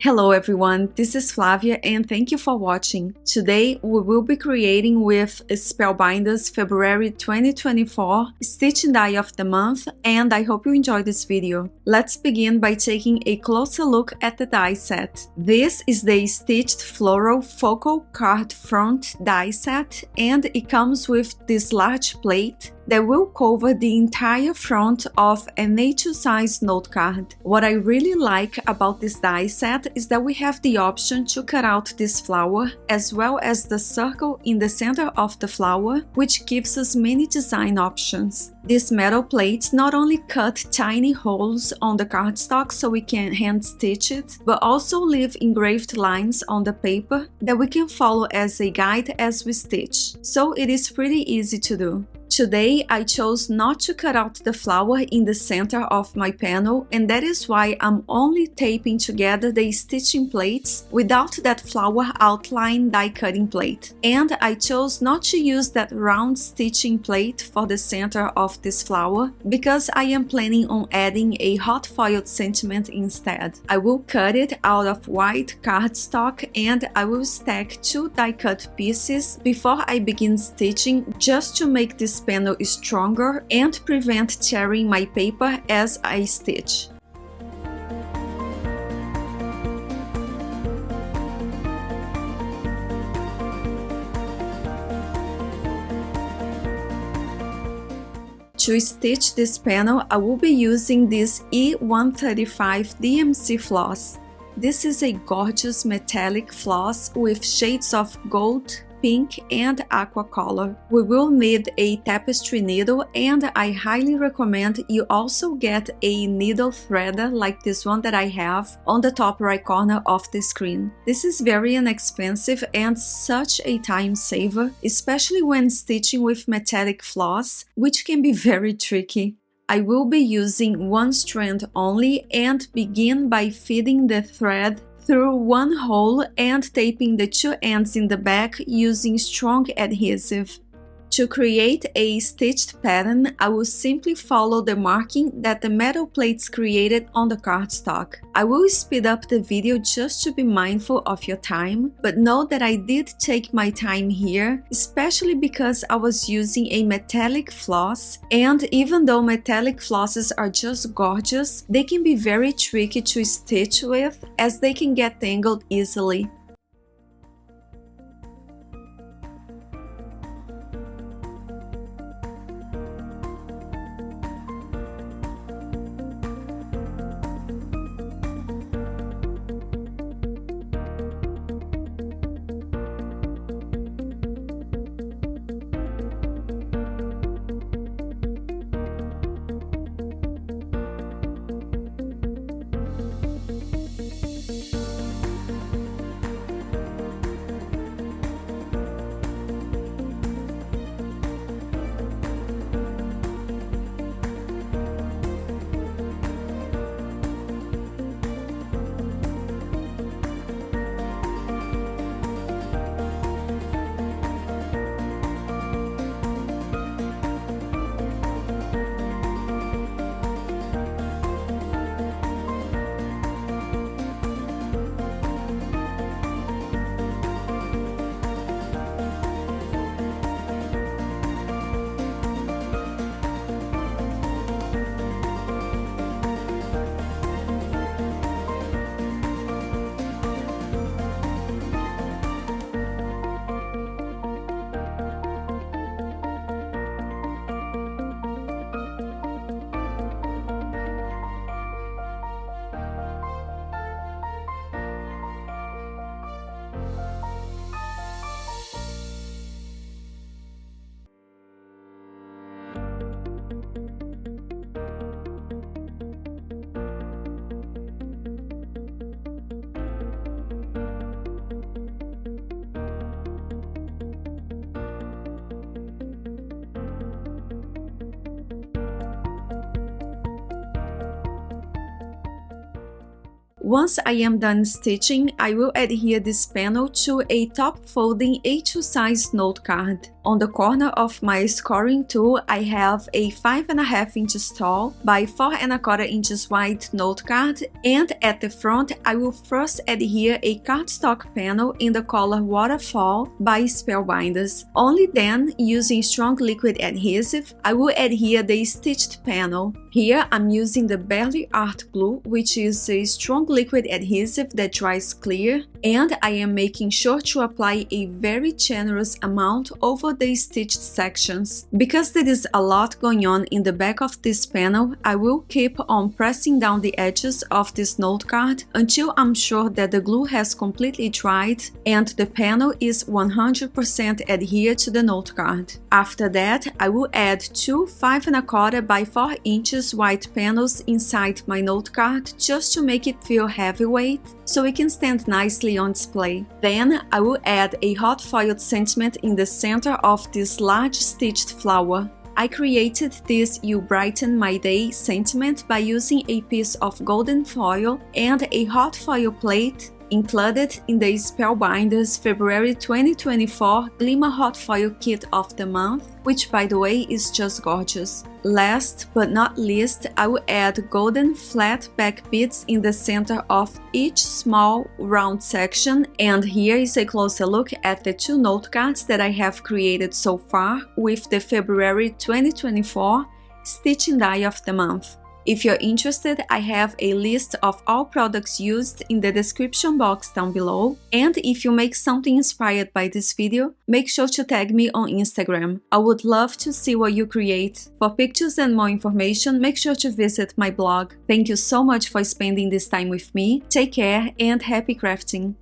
Hello everyone, this is Flavia and thank you for watching. Today we will be creating with Spellbinders February 2024 Stitching Die of the Month, and I hope you enjoy this video. Let's begin by taking a closer look at the die set. This is the Stitched Floral Focal Card Front die set, and it comes with this large plate that will cover the entire front of an A2 size note card. What I really like about this die set is that we have the option to cut out this flower as well as the circle in the center of the flower, which gives us many design options. These metal plates not only cut tiny holes on the cardstock so we can hand stitch it, but also leave engraved lines on the paper that we can follow as a guide as we stitch. So it is pretty easy to do. Today, I chose not to cut out the flower in the center of my panel, and that is why I'm only taping together the stitching plates without that flower outline die cutting plate. And I chose not to use that round stitching plate for the center of this flower because I am planning on adding a hot foiled sentiment instead. I will cut it out of white cardstock and I will stack two die cut pieces before I begin stitching, just to make this panel stronger and prevent tearing my paper as I stitch. To stitch this panel, I will be using this E135 DMC floss. This is a gorgeous metallic floss with shades of gold, pink and aqua color. We will need a tapestry needle, and I highly recommend you also get a needle threader like this one that I have on the top right corner of the screen. This is very inexpensive and such a time saver, especially when stitching with metallic floss, which can be very tricky. I will be using one strand only and begin by feeding the thread through one hole and taping the two ends in the back using strong adhesive. To create a stitched pattern, I will simply follow the marking that the metal plates created on the cardstock. I will speed up the video just to be mindful of your time, but know that I did take my time here, especially because I was using a metallic floss, and even though metallic flosses are just gorgeous, they can be very tricky to stitch with as they can get tangled easily. Once I am done stitching, I will adhere this panel to a top folding A2 size note card. On the corner of my scoring tool, I have a 5.5 inches tall by 4.25 inches wide note card, and at the front I will first adhere a cardstock panel in the color Waterfall by Spellbinders. Only then, using strong liquid adhesive, I will adhere the stitched panel. Here I'm using the Barely Art Glue, which is a strong liquid adhesive that dries clear, and I am making sure to apply a very generous amount over the stitched sections. Because there is a lot going on in the back of this panel, I will keep on pressing down the edges of this note card until I'm sure that the glue has completely dried and the panel is 100% adhered to the note card. After that, I will add two 5.25 by 4 inches white panels inside my note card just to make it feel heavyweight so it can stand nicely on display. Then I will add a hot foiled sentiment in the center of this large stitched flower. I created this "You Brighten My Day" sentiment by using a piece of golden foil and a hot foil plate included in the Spellbinders February 2024 Glimmer Hot Foil Kit of the Month, which by the way is just gorgeous. Last but not least, I will add golden flat back beads in the center of each small round section, and here is a closer look at the two note cards that I have created so far with the February 2024 Stitching Die of the Month. If you're interested, I have a list of all products used in the description box down below, and if you make something inspired by this video, make sure to tag me on Instagram. I would love to see what you create. For pictures and more information, make sure to visit my blog. Thank you so much for spending this time with me. Take care and happy crafting!